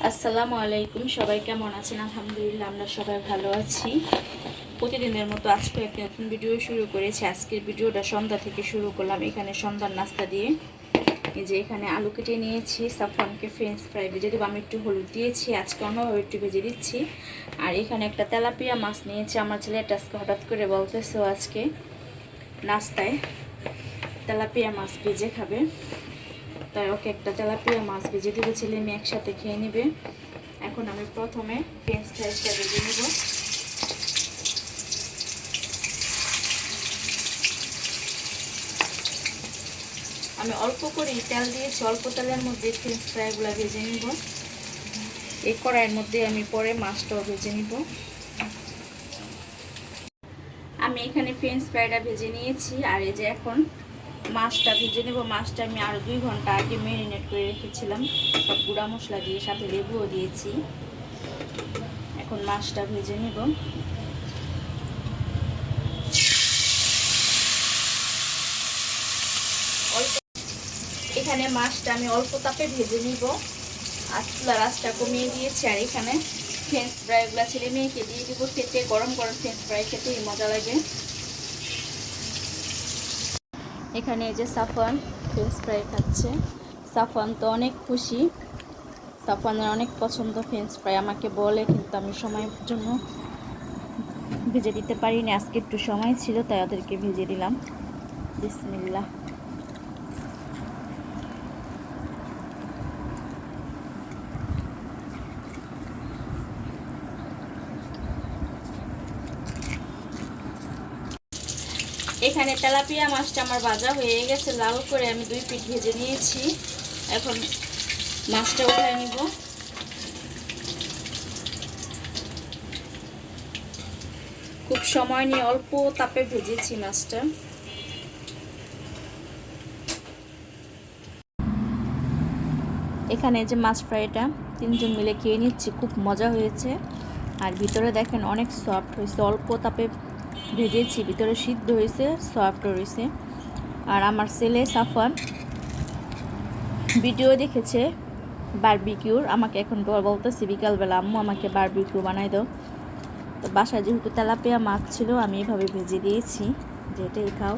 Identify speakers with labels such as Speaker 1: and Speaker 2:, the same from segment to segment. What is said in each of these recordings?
Speaker 1: আসসালামু আলাইকুম, সবাই কেমন আছেন? আলহামদুলিল্লাহ আমরা সবাই ভালো আছি। প্রতিদিনের মতো আজকে একটা নতুন ভিডিও শুরু করেছি। আজকের ভিডিওটা সন্ধ্যা থেকে শুরু করলাম। এখানে সন্ধ্যার নাস্তা দিয়ে এই যে এখানে আলু কেটে নিয়েছি, সাফওয়ানকে ফ্রেঞ্চ ফ্রাই ভেজে দেবো। আমি একটু হলুদ দিয়েছি, আজকে অন্যভাবে একটু ভেজে দিচ্ছি। আর এখানে একটা তেলাপিয়া মাছ নিয়েছি। আমার ছেলেটা আজকে হঠাৎ করে বলতেছে আজকে নাস্তায় তেলাপিয়া মাছ ভেজে খাবে, তাই ওকে একটা তেলাপিয়া মাছ ভেজে দেবো। ছেলে মেয়ে একসাথে খেয়ে নেবে। এখন আমি প্রথমে ফ্রেঞ্চ ফ্রাইসটা ভেজে নেব। আমি অল্প করে তেল দিয়েছি, অল্প তেলের মধ্যে ফ্রেঞ্চ ফ্রাইগুলো ভেজে নিব। এই কড়াইয়ের মধ্যে আমি পরে মাছটাও ভেজে নিব। আমি এখানে ফ্রেঞ্চ ফ্রাইটা ভেজে নিয়েছি, আর এই যে এখন মাছটা ভেজে নেব। মাছটা আমি আরও 2 ঘন্টা আগে ম্যারিনেট করে রেখেছিলাম, সব গুঁড়া মশলা দিয়ে, সাথে লেবুও দিয়েছি। এখন মাছটা ভেজে নেব। এখানে মাছটা আমি অল্প তাপে ভেজে নিব, আর চুলার আঁচটা কমিয়ে দিয়েছি। আর এখানে ফ্রেঞ্চ ফ্রাইগুলো ছেলে মেয়েকে দিয়ে দিব খেতে। গরম গরম ফ্রেঞ্চ ফ্রাই খেতেই মজা লাগে। এখানে এই যে সাফওয়ান ফ্রেঞ্চ ফ্রাই খাচ্ছে। সাফওয়ান তো অনেক খুশি, সাফওয়ানের অনেক পছন্দ ফ্রেঞ্চ ফ্রাই। আমাকে বলে, কিন্তু আমি সময়ের জন্য ভেজে দিতে পারিনি। আজকে একটু সময় ছিল, তাই ওদেরকে ভেজে দিলাম। বিসমিল্লাহ। এখানে তেলাপিয়া মাছটা আমার ভাজা হয়ে গেছে, লাল করে আমি 2 পিঠ ভেজে নিয়েছি। এখন মাছটা উঠায় নিব। খুব সময় নিয়ে অল্প তাপে ভেজেছি মাছটা। এখানে যে মাছ ফ্রাইটা 3 জন মিলে খেয়ে নিচ্ছি, খুব মজা হয়েছে। আর ভিতরে দেখেন অনেক সফট হয়েছে, অল্প তাপে ভেজেছি, ভিতরে সিদ্ধ হয়েছে, সফট হয়েছে। আর আমার ছেলে সাফওয়ান ভিডিও দেখেছে বারবিকিউর, আমাকে এখন বলতেছি বিকালবেলা আম্মু আমাকে বারবিকিউ বানাই দাও। তো বাসায় যেহেতু তেলাপিয়া মাছ ছিল, আমি এভাবে ভেজে দিয়েছি যে এটাই খাও।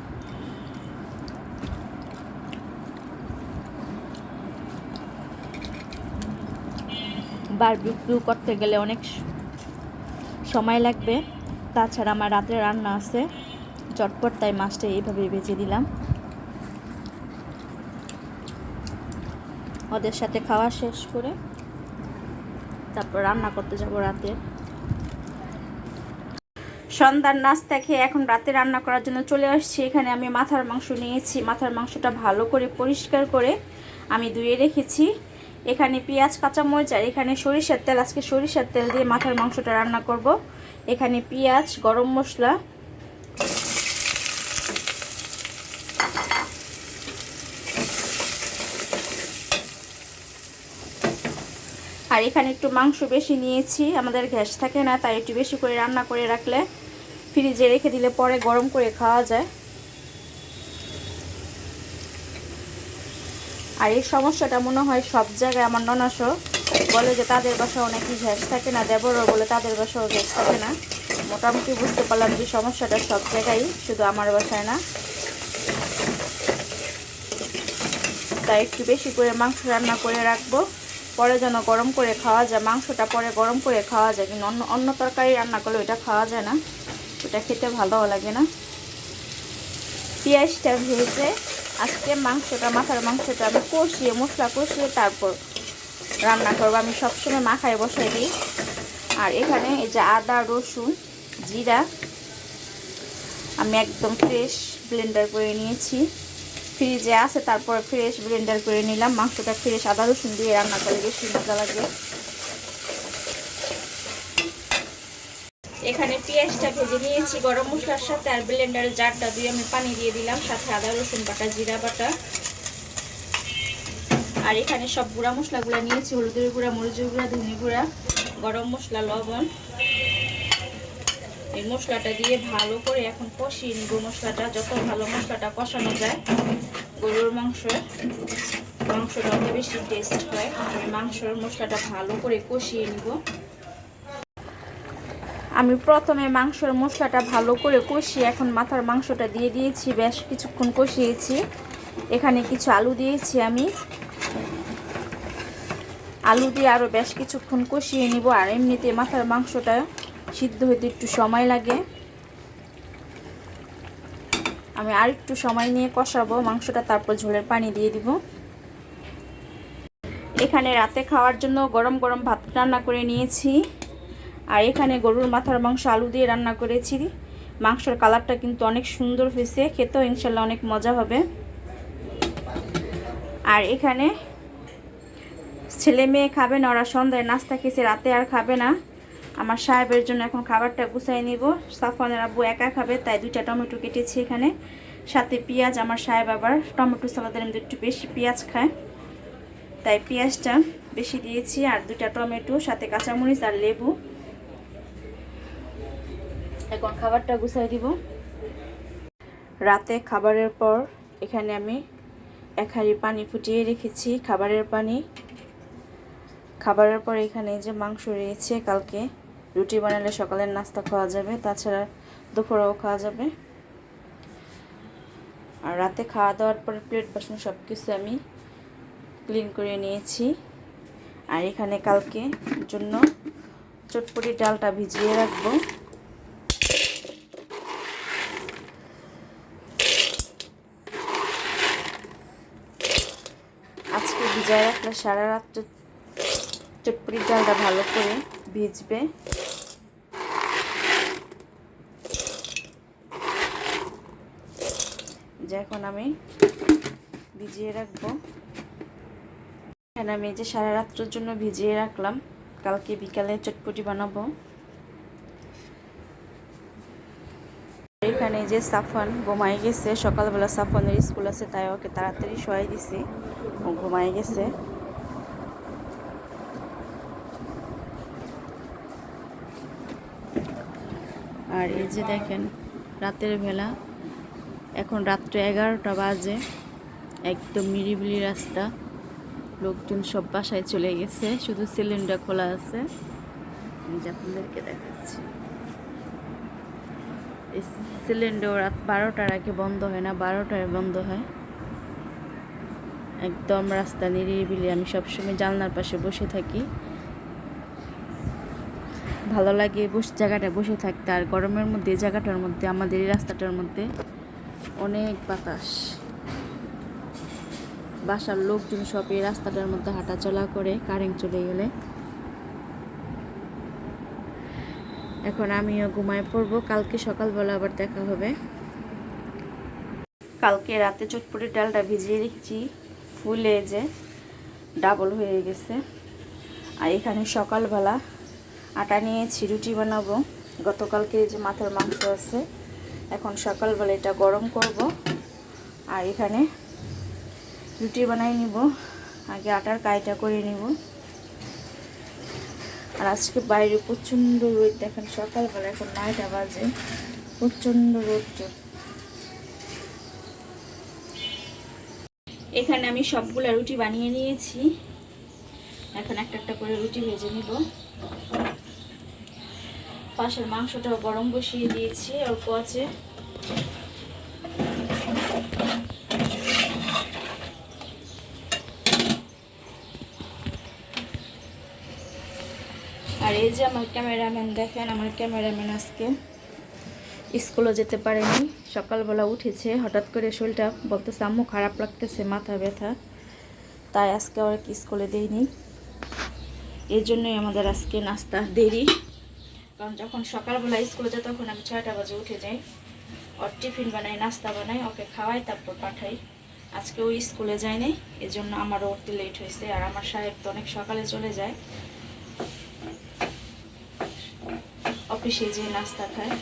Speaker 1: বারবিকিউ করতে গেলে অনেক সময় লাগবে, তাছাড়া আমার রাতের রান্না আছে চটপট, তাই মাছটা এইভাবে ভেজে দিলাম। ওদের সাথে খাওয়া শেষ করে তারপর রান্না করতে যাব রাতে। সন্ধ্যার নাস্তা খেয়ে এখন রাতে রান্না করার জন্য চলে আসছি। এখানে আমি মাথার মাংস নিয়েছি। মাথার মাংসটা ভালো করে পরিষ্কার করে আমি ধুয়ে রেখেছি। এখানে পেঁয়াজ, কাঁচামরিচ, আর এখানে সরিষার তেল। আজকে সরিষার তেল দিয়ে মাথার মাংসটা রান্না করব। এখানে পেঁয়াজ, গরম মশলা, আর এখানে একটু মাংস বেশি নিয়েছি। আমাদের গ্যাস থাকে না, তাই একটু বেশি করে রান্না করে রাখলে ফ্রিজে রেখে দিলে পরে গরম করে খাওয়া যায়। আর এই সমস্যাটা মনে হয় সব জায়গায়। আমার ননাসও বলে যে তাদের বাসাও নাকি গ্যাস থাকে না, দেবরও বলে তাদের বাসাও গ্যাস থাকে না। মোটামুটি বুঝতে পারলাম যে সমস্যাটা সব জায়গায়, শুধু আমার বাসায় না। তাই একটু বেশি করে মাংস রান্না করে রাখবো, পরে যেন গরম করে খাওয়া যায়। মাংসটা পরে গরম করে খাওয়া যায়, কিন্তু অন্য তরকারি রান্না করলে ওইটা খাওয়া যায় না, ওটা খেতে ভালোও লাগে না। পেঁয়াজটা ভেজে আজকে মাথার মাংসটা আমি কষিয়ে, মশলা কষিয়ে তারপর রান্না করবো। আমি সবসময় মাখায় বসাই দিই। আর এখানে এই যে আদা, রসুন, জিরা আমি একদম ফ্রেশ ব্লেন্ডার করে নিয়েছি। ফ্রিজে আছে, তারপর ফ্রেশ ব্লেন্ডার করে নিলাম। মাংসটা ফ্রেশ আদা রসুন দিয়ে রান্না করে বেশি মজা লাগে। এখানে পেঁয়াজটা ভেজে নিয়েছি গরম মশলার সাথে, আর ব্লেন্ডারের জারটা দিয়ে আমি পানি দিয়ে দিলাম, সাথে আদা রসুন বাটা, জিরা বাটা। আর এখানে সব গুঁড়া মশলাগুলো নিয়েছি, হলুদের গুঁড়া, মরিচের গুঁড়া, ধনে গুঁড়া, গরম মশলা, লবণ। এই মশলাটা দিয়ে ভালো করে এখন কষিয়ে নিব। মশলাটা যত ভালো মশলাটা কষানো যায় গরুর মাংস, মাংসটা অত বেশি টেস্ট হয়। আমি মাংসের মশলাটা ভালো করে কষিয়ে নিব। আমি প্রথমে মাংসের মশলাটা ভালো করে কষিয়ে এখন মাথার মাংসটা দিয়ে দিয়েছি। বেশ কিছুক্ষণ কষিয়েছি। এখানে কিছু আলু দিয়েছি আমি। আলু দিয়ে আরও বেশ কিছুক্ষণ কষিয়ে নিব। আর এমনিতে মাথার মাংসটা সিদ্ধ হতে একটু সময় লাগে। আমি আর একটু সময় নিয়ে কষাবো মাংসটা, তারপর ঝোলের পানি দিয়ে দিব। এখানে রাতে খাওয়ার জন্য গরম গরম ভাত রান্না করে নিয়েছি। আর এখানে গরুর মাথার মাংস আলু দিয়ে রান্না করেছি। মাংসের কালারটা কিন্তু অনেক সুন্দর হয়েছে, খেতেও ইনশাল্লাহ অনেক মজা হবে। আর এখানে ছেলে মেয়ে খাবে না, ওরা সন্ধ্যায় নাস্তা খেয়েছে, রাতে আর খাবে না। আমার সাহেবের জন্য এখন খাবারটা গুছাই নিব। সাফওয়ানের আব্বু একা খাবে, তাই 2টা টমেটো কেটেছি এখানে, সাথে পেঁয়াজ। আমার সাহেব আবার টমেটো সালাদের মধ্যে একটু বেশি পেঁয়াজ খায়, তাই পেঁয়াজটা বেশি দিয়েছি। আর 2টা টমেটো, সাথে কাঁচামরিচ আর লেবু। এখন খাবারটা গুছাই দিব। রাতে খাবারের পর এখানে আমি 1 হাঁড়ি পানি ফুটিয়ে রেখেছি, খাবারের পানি। খাবারের পর এখানে যে মাংস রয়েছে, কালকে রুটি বানালে সকালের নাস্তা খাওয়া যাবে, তাছাড়া দুপুরেও খাওয়া যাবে। আর রাতে খাওয়া দাওয়ার পর প্লেট বাসন সব কিছু আমি ক্লিন করে নিয়েছি। আর এখানে কালকে জন্য চটপটি ডালটা ভিজিয়ে রাখবো। আজকে ভিজায় রাখলে সারা রাত চটপটি ডালটা ভালো করে ভিজবে। যে এখন আমি ভিজিয়ে রাখবো। এখানে আমি যে সারা রাত্রের জন্য ভিজিয়ে রাখলাম, কালকে বিকালে চটপটি বানাবো। এখানে যে সাফওয়ান ঘুমাই গেছে, সকালবেলা সাফওয়ানের স্কুল আছে, তাই ওকে তাড়াতাড়ি শোয়াই দিছি, ও ঘুমাই গেছে। আর এই যে দেখেন রাতের বেলা, এখন রাত্রে 11টা বাজে, একদম নিরিবিলি রাস্তা, লোকজন সব বাসায় চলে গেছে, শুধু সিলিন্ডার খোলা আছে। আমি আপনাদেরকে দেখাচ্ছি, এই সিলিন্ডার রাত 12টার আগে বন্ধ হয় না, 12টায় বন্ধ হয়। একদম রাস্তা নিরিবিলি। আমি সবসময় জানলার পাশে বসে থাকি, ভালো লাগে জায়গাটায় বসে থাকতে। আর গরমের মধ্যে এই জায়গাটার মধ্যে, আমাদের এই রাস্তাটার মধ্যে অনেক বাতাস। বাসার লোকজন সব এই রাস্তাটার মধ্যে হাঁটাচলা করে কারেন্ট চলে গেলে। এখন আমিও ঘুমায় পড়বো, কালকে সকালবেলা আবার দেখা হবে। কালকে রাতে চটপটির ডালটা ভিজিয়ে রেখেছি, ফুলে যে ডাবল হয়ে গেছে। আর এখানে সকালবেলা আটা নিয়েছি, রুটি বানাবো। গতকালকে যে মাথার মাংস আছে, এখন সকালবেলা এটা গরম করব। আর এখানে রুটি বানাই নিব, আগে আটার কাইটা করে নিব। আর আজকে বাইরে প্রচণ্ড রোদ, দেখেন সকালবেলা এখন 9টা বাজে, প্রচণ্ড রোদ। এখানে আমি সবগুলা রুটি বানিয়ে নিয়েছি, এখন একটা একটা করে রুটি ভেজে নিব। পাশের মাংসটাও গরম বসিয়ে দিয়েছি অল্প আছে। আর এই যে আমার ক্যামেরাম্যান, দেখেন আমার ক্যামেরাম্যান আজকে স্কুলে যেতে পারেনি। সকালবেলা উঠেছে, হঠাৎ করে শরীরটা বলতেছে আম্মু খারাপ লাগতেছে, মাথা ব্যথা, তাই আজকে আর কি স্কুলে দেয়নি। এই জন্যই আমাদের আজকে নাস্তা দেরি, কারণ যখন সকালবেলা স্কুলে যায় তখন আমি 6টা বাজে উঠে যাই, ওর টিফিন বানাই, নাস্তা বানাই, ওকে খাওয়াই, তারপর পাঠাই। আজকে ওই স্কুলে যায়নি, এই জন্য আমারও উঠতে লেট হয়েছে। আর আমার সাহেব তো অনেক সকালে চলে যায়, অফিসে যেয়ে নাস্তা খায়।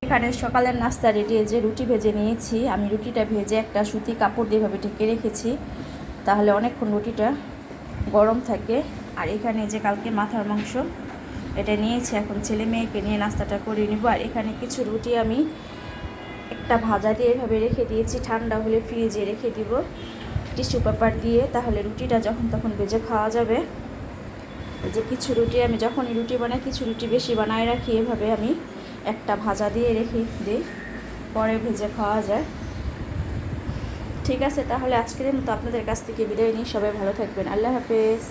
Speaker 1: এখানে সকালের নাস্তা রেডি, যে রুটি ভেজে নিয়েছি আমি। রুটিটা ভেজে একটা সুতি কাপড় দিয়ে ভাবে ঢেকে রেখেছি, তাহলে অনেকক্ষণ রুটিটা গরম থাকে। আর এখানে যে কালকে মাথার মাংস এটা নিয়েছি, এখন ছেলে মেয়েকে নিয়ে নাস্তাটা করে নিব। আর এখানে কিছু রুটি আমি একটা ভাজা দিয়ে এভাবে রেখে দিয়েছি, ঠান্ডা হলে ফ্রিজে রেখে দিব টিস্যু পেপার দিয়ে, তাহলে রুটিটা যখন তখন ভেজে খাওয়া যাবে। এই যে কিছু রুটি আমি যখনই রুটি বানাই কিছু রুটি বেশি বানায় রাখি, এভাবে আমি একটা ভাজা দিয়ে রেখে দিই, পরে ভেজে খাওয়া যায়। ঠিক আছে, তাহলে আজকের মতো আপনাদের কাছ থেকে বিদায় নিই। সবাই ভালো থাকবেন, আল্লাহ হাফেজ।